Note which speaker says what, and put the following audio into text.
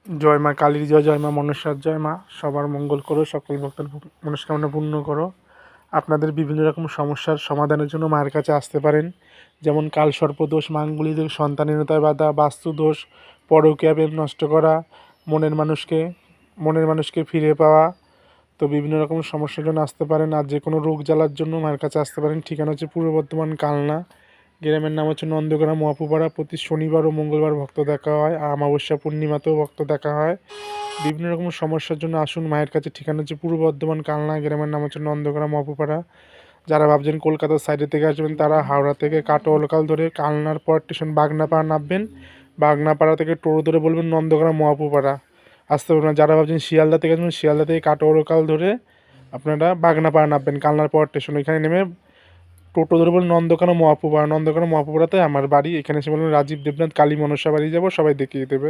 Speaker 1: জয় মা কালীর জয়, জয় মা মনসার জয়। মা সবার মঙ্গল করো, সকল ভক্তের মনস্কামনা পূর্ণ করো। আপনাদের বিভিন্ন রকম সমস্যার সমাধানের জন্য মায়ের কাছে আসতে পারেন, যেমন কালসর্পদোষ, মাঙ্গলিক দোষ, সন্তানহীনতায় বাধা, বাস্তুদোষ, পরকীয়া, প্রেম নষ্ট করা, মনের মানুষকে ফিরে পাওয়া। তো বিভিন্ন রকম সমস্যার জন্য আসতে পারেন। আর যে কোনো রোগ জ্বালার জন্য মায়ের কাছে আসতে পারেন। ঠিকানা হচ্ছে পূর্ব বর্ধমান কালনা, গ্রামের নাম হচ্ছে নন্দগ্রাম মহাপুপাড়া। প্রতি শনিবার ও মঙ্গলবার ভক্ত দেখা হয়, আর অমাবস্যা পূর্ণিমাতেও ভক্ত দেখা হয়। বিভিন্ন রকম সমস্যার জন্য আসুন মায়ের কাছে। ঠিকানা হচ্ছে পূর্ব বর্ধমান কালনা, গ্রামের নাম হচ্ছে নন্দগ্রাম মহাপুপাড়া। যারা ভাবছেন কলকাতার সাইডে থেকে আসবেন, তারা হাওড়া থেকে কাটোয়া লোকাল ধরে কালনার পর স্টেশন বাগনাপাড়া নামবেন। বাগনাপাড়া থেকে টোটো ধরে বলবেন নন্দগ্রাম মহাপুপাড়া, আসতে পারবেন না। যারা ভাবছেন শিয়ালদা থেকে আসবেন, শিয়ালদা থেকে কাটোয়া লোকাল ধরে আপনারা বাগনাপাড়া নামবেন কালনার পর স্টেশন। এখানে নেমে টোটো ধরে বলুন নন্দকানো মহাপুপাড়া। নন্দকানো মহাপুপাড়াতে আমার বাড়ি। এখানে এসে বলুন রাজীব দেবনাথ কালী মনসা বাড়ি যাবো, সবাই দেখিয়ে দেবে।